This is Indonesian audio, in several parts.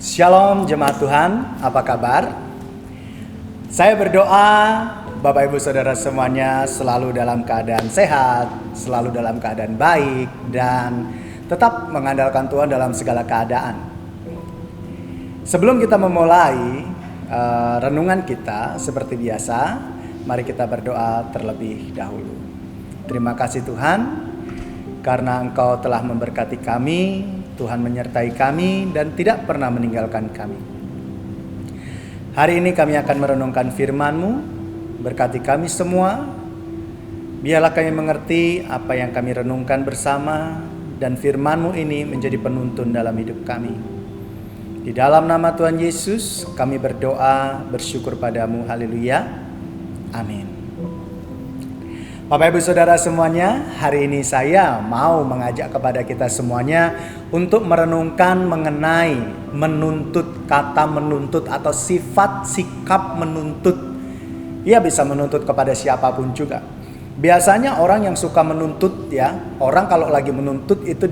Shalom jemaat Tuhan, apa kabar? Saya berdoa Bapak Ibu Saudara semuanya selalu dalam keadaan sehat, selalu dalam keadaan baik, dan tetap mengandalkan Tuhan dalam segala keadaan. Sebelum kita memulai renungan kita seperti biasa, mari kita berdoa terlebih dahulu. Terima kasih Tuhan, karena Engkau telah memberkati kami, Tuhan menyertai kami dan tidak pernah meninggalkan kami. Hari ini kami akan merenungkan firman-Mu, berkati kami semua. Biarlah kami mengerti apa yang kami renungkan bersama, dan firman-Mu ini menjadi penuntun dalam hidup kami. Di dalam nama Tuhan Yesus kami berdoa, bersyukur padamu, haleluya, amin. Bapak Ibu Saudara semuanya, hari ini saya mau mengajak kepada kita semuanya untuk merenungkan mengenai menuntut, kata menuntut atau sifat sikap menuntut. Ia bisa menuntut kepada siapapun juga. Biasanya orang yang suka menuntut ya, orang kalau lagi menuntut itu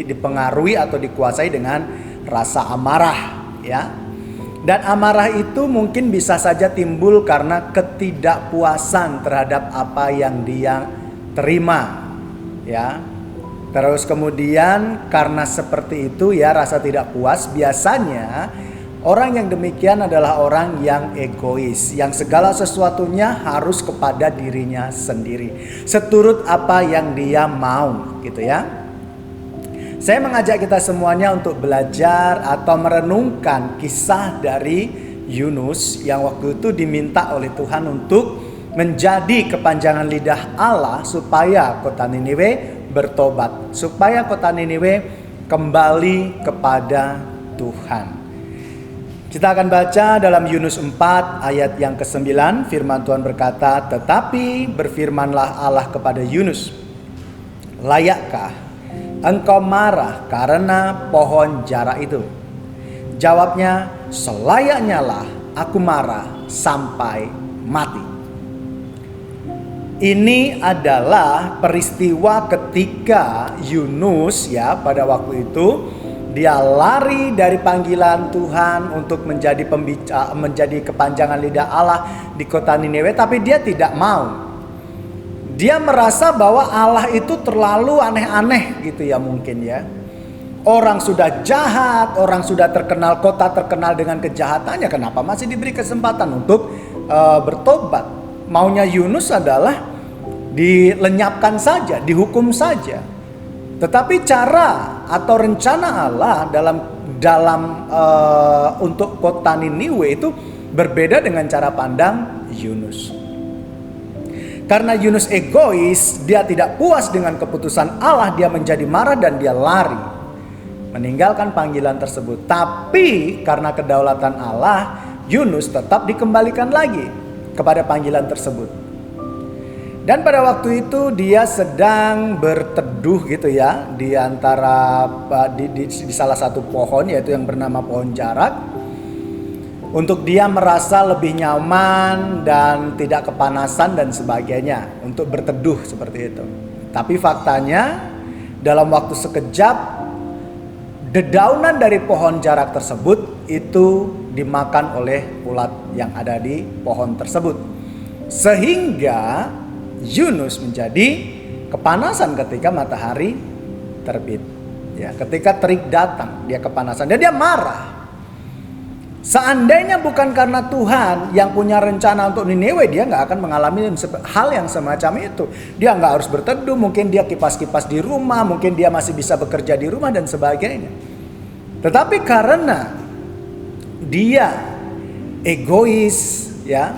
dipengaruhi atau dikuasai dengan rasa amarah ya. Dan amarah itu mungkin bisa saja timbul karena ketidakpuasan terhadap apa yang dia terima, ya. Terus kemudian karena seperti itu ya, rasa tidak puas, biasanya orang yang demikian adalah orang yang egois, yang segala sesuatunya harus kepada dirinya sendiri, seturut apa yang dia mau, gitu ya. Saya mengajak kita semuanya untuk belajar atau merenungkan kisah dari Yunus yang waktu itu diminta oleh Tuhan untuk menjadi kepanjangan lidah Allah supaya kota Niniwe bertobat, supaya kota Niniwe kembali kepada Tuhan. Kita akan baca dalam Yunus 4 ayat yang ke-9, firman Tuhan berkata, "Tetapi berfirmanlah Allah kepada Yunus, layakkah engkau marah karena pohon jara itu?" Jawabnya, "Selayaknya lah aku marah sampai mati." Ini adalah peristiwa ketika Yunus ya pada waktu itu dia lari dari panggilan Tuhan untuk menjadi kepanjangan lidah Allah di kota Niniwe, tapi dia tidak mau. Dia merasa bahwa Allah itu terlalu aneh-aneh gitu ya mungkin ya. Orang sudah jahat, orang sudah terkenal, kota terkenal dengan kejahatannya, kenapa masih diberi kesempatan untuk bertobat? Maunya Yunus adalah dilenyapkan saja, dihukum saja. Tetapi cara atau rencana Allah untuk kota Niniwe itu berbeda dengan cara pandang Yunus. Karena Yunus egois, dia tidak puas dengan keputusan Allah, dia menjadi marah dan dia lari, meninggalkan panggilan tersebut. Tapi karena kedaulatan Allah, Yunus tetap dikembalikan lagi kepada panggilan tersebut. Dan pada waktu itu dia sedang berteduh gitu ya, di antara di salah satu pohon, yaitu yang bernama pohon jarak. Untuk dia merasa lebih nyaman dan tidak kepanasan dan sebagainya, untuk berteduh seperti itu. Tapi faktanya dalam waktu sekejap dedaunan dari pohon jarak tersebut itu dimakan oleh ulat yang ada di pohon tersebut. Sehingga Yunus menjadi kepanasan ketika matahari terbit. Ya, ketika terik datang dia kepanasan dan dia marah. Seandainya bukan karena Tuhan yang punya rencana untuk Niniwe, dia nggak akan mengalami hal yang semacam itu. Dia nggak harus berteduh, mungkin dia kipas-kipas di rumah, mungkin dia masih bisa bekerja di rumah dan sebagainya. Tetapi karena dia egois, ya,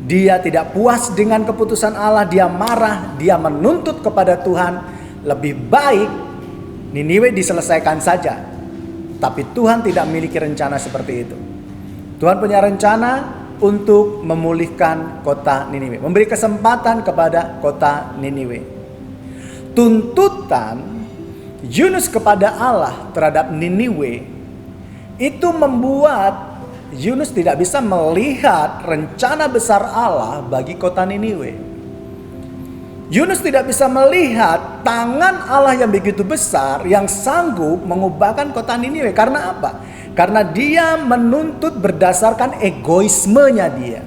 dia tidak puas dengan keputusan Allah, dia marah, dia menuntut kepada Tuhan, lebih baik Niniwe diselesaikan saja. Tapi Tuhan tidak memiliki rencana seperti itu. Tuhan punya rencana untuk memulihkan kota Niniwe, memberi kesempatan kepada kota Niniwe. Tuntutan Yunus kepada Allah terhadap Niniwe itu membuat Yunus tidak bisa melihat rencana besar Allah bagi kota Niniwe. Yunus tidak bisa melihat tangan Allah yang begitu besar yang sanggup mengubahkan kota Niniwe. Karena apa? Karena dia menuntut berdasarkan egoismenya dia.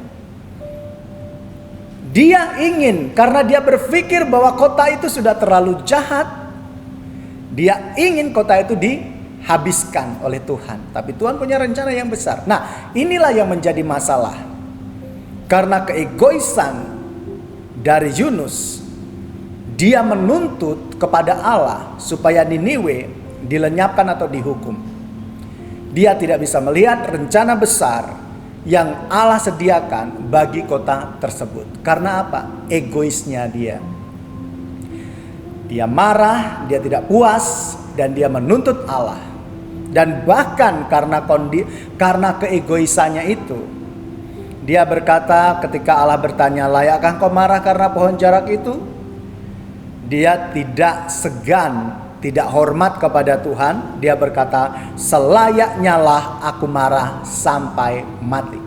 Dia ingin, karena dia berpikir bahwa kota itu sudah terlalu jahat, dia ingin kota itu dihabiskan oleh Tuhan. Tapi Tuhan punya rencana yang besar. Nah, inilah yang menjadi masalah. Karena keegoisan dari Yunus, dia menuntut kepada Allah supaya Niniwe dilenyapkan atau dihukum. Dia tidak bisa melihat rencana besar yang Allah sediakan bagi kota tersebut. Karena apa? Egoisnya dia. Dia marah, dia tidak puas, dan dia menuntut Allah. Dan bahkan karena keegoisannya itu, dia berkata ketika Allah bertanya, layakkah kau marah karena pohon jarak itu? Dia tidak segan, tidak hormat kepada Tuhan. Dia berkata, selayaknya lah aku marah sampai mati.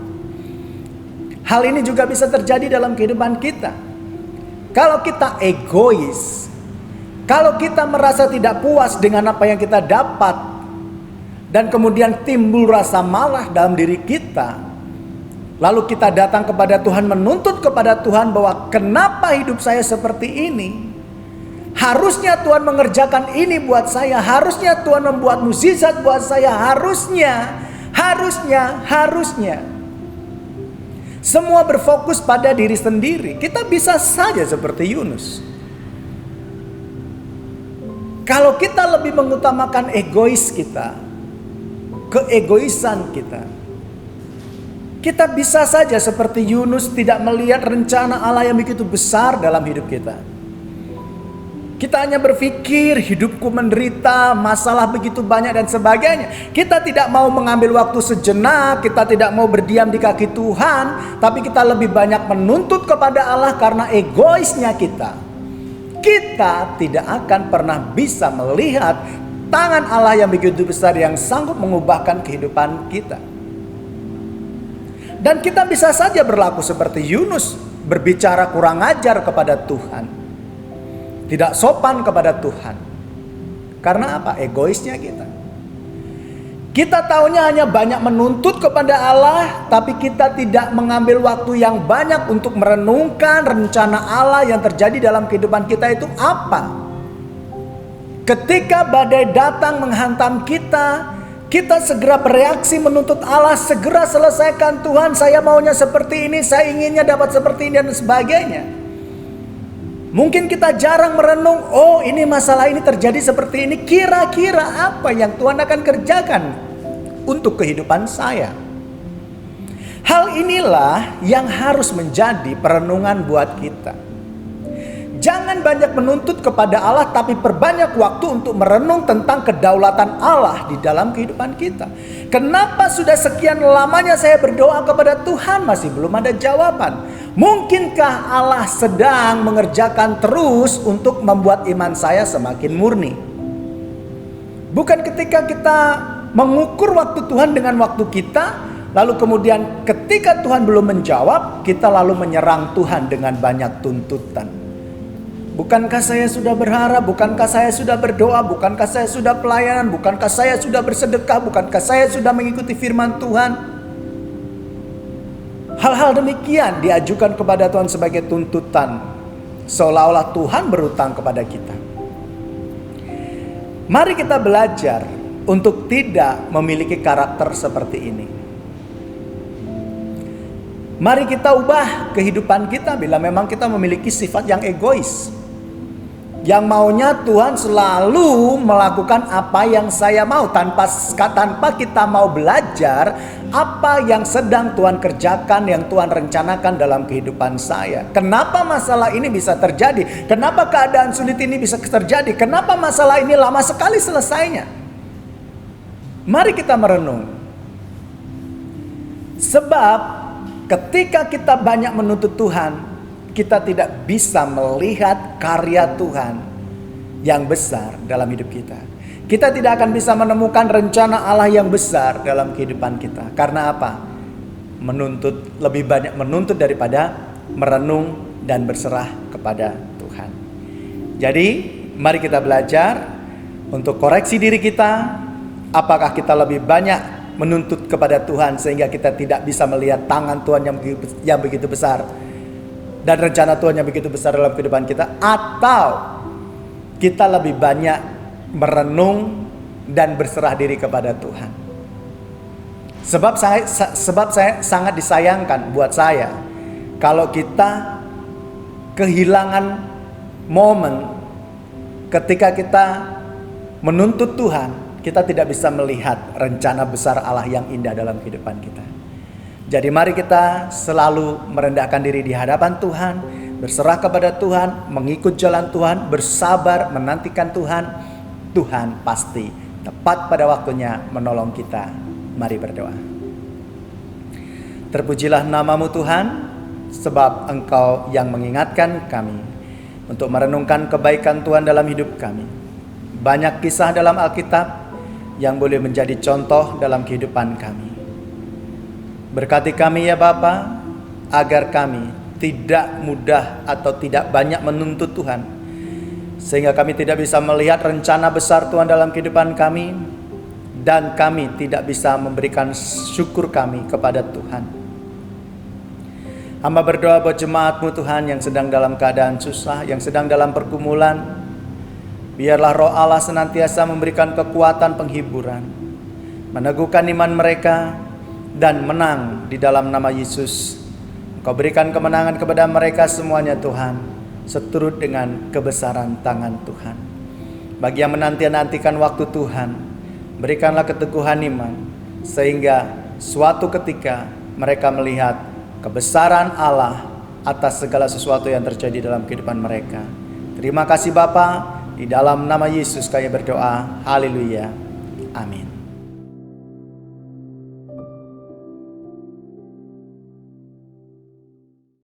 Hal ini juga bisa terjadi dalam kehidupan kita. Kalau kita egois, kalau kita merasa tidak puas dengan apa yang kita dapat, dan kemudian timbul rasa malah dalam diri kita, lalu kita datang kepada Tuhan, menuntut kepada Tuhan bahwa kenapa hidup saya seperti ini? Harusnya Tuhan mengerjakan ini buat saya. Harusnya Tuhan membuat mukjizat buat saya. Harusnya. Semua berfokus pada diri sendiri. Kita bisa saja seperti Yunus. Kalau kita lebih mengutamakan egois kita, keegoisan kita, kita bisa saja seperti Yunus tidak melihat rencana Allah yang begitu besar dalam hidup kita. Kita hanya berpikir hidupku menderita, masalah begitu banyak dan sebagainya. Kita tidak mau mengambil waktu sejenak, kita tidak mau berdiam di kaki Tuhan, tapi kita lebih banyak menuntut kepada Allah karena egoisnya kita. Kita tidak akan pernah bisa melihat tangan Allah yang begitu besar yang sanggup mengubahkan kehidupan kita. Dan kita bisa saja berlaku seperti Yunus, berbicara kurang ajar kepada Tuhan. Tidak sopan kepada Tuhan. Karena apa? Egoisnya kita. Kita taunya hanya banyak menuntut kepada Allah, tapi kita tidak mengambil waktu yang banyak untuk merenungkan rencana Allah yang terjadi dalam kehidupan kita itu apa. Ketika badai datang menghantam kita, kita segera bereaksi menuntut Allah, segera selesaikan Tuhan, saya maunya seperti ini, saya inginnya dapat seperti ini dan sebagainya. Mungkin kita jarang merenung, oh ini masalah ini terjadi seperti ini, kira-kira apa yang Tuhan akan kerjakan untuk kehidupan saya. Hal inilah yang harus menjadi perenungan buat kita. Jangan banyak menuntut kepada Allah, tapi perbanyak waktu untuk merenung tentang kedaulatan Allah di dalam kehidupan kita. Kenapa sudah sekian lamanya saya berdoa kepada Tuhan masih belum ada jawaban? Mungkinkah Allah sedang mengerjakan terus untuk membuat iman saya semakin murni? Bukan ketika kita mengukur waktu Tuhan dengan waktu kita, lalu kemudian ketika Tuhan belum menjawab, kita lalu menyerang Tuhan dengan banyak tuntutan. Bukankah saya sudah berharap? Bukankah saya sudah berdoa? Bukankah saya sudah pelayanan? Bukankah saya sudah bersedekah? Bukankah saya sudah mengikuti firman Tuhan? Hal-hal demikian diajukan kepada Tuhan sebagai tuntutan, seolah-olah Tuhan berutang kepada kita. Mari kita belajar untuk tidak memiliki karakter seperti ini. Mari kita ubah kehidupan kita bila memang kita memiliki sifat yang egois, yang maunya Tuhan selalu melakukan apa yang saya mau, tanpa kita mau belajar apa yang sedang Tuhan kerjakan, yang Tuhan rencanakan dalam kehidupan saya. Kenapa masalah ini bisa terjadi? Kenapa keadaan sulit ini bisa terjadi? Kenapa masalah ini lama sekali selesainya? Mari kita merenung. Sebab ketika kita banyak menuntut Tuhan, kita tidak bisa melihat karya Tuhan yang besar dalam hidup kita. Kita tidak akan bisa menemukan rencana Allah yang besar dalam kehidupan kita. Karena apa? Lebih banyak menuntut daripada merenung dan berserah kepada Tuhan. Jadi, mari kita belajar untuk koreksi diri kita. Apakah kita lebih banyak menuntut kepada Tuhan sehingga kita tidak bisa melihat tangan Tuhan yang begitu besar dan rencana Tuhan yang begitu besar dalam kehidupan kita, atau kita lebih banyak merenung dan berserah diri kepada Tuhan. Sebab saya sangat disayangkan buat saya kalau kita kehilangan momen ketika kita menuntut Tuhan, kita tidak bisa melihat rencana besar Allah yang indah dalam kehidupan kita. Jadi mari kita selalu merendahkan diri di hadapan Tuhan, berserah kepada Tuhan, mengikut jalan Tuhan, bersabar menantikan Tuhan. Tuhan pasti tepat pada waktunya menolong kita. Mari berdoa. Terpujilah namamu Tuhan, sebab Engkau yang mengingatkan kami untuk merenungkan kebaikan Tuhan dalam hidup kami. Banyak kisah dalam Alkitab yang boleh menjadi contoh dalam kehidupan kami. Berkati kami ya Bapa, agar kami tidak mudah atau tidak banyak menuntut Tuhan, sehingga kami tidak bisa melihat rencana besar Tuhan dalam kehidupan kami, dan kami tidak bisa memberikan syukur kami kepada Tuhan. Hamba berdoa buat jemaat-Mu Tuhan yang sedang dalam keadaan susah, yang sedang dalam pergumulan. Biarlah Roh Allah senantiasa memberikan kekuatan penghiburan, meneguhkan iman mereka, dan menang di dalam nama Yesus. Engkau berikan kemenangan kepada mereka semuanya Tuhan, seturut dengan kebesaran tangan Tuhan. Bagi yang menanti-nantikan waktu Tuhan, berikanlah keteguhan iman, sehingga suatu ketika mereka melihat kebesaran Allah atas segala sesuatu yang terjadi dalam kehidupan mereka. Terima kasih Bapa, di dalam nama Yesus kami berdoa. Haleluya. Amin.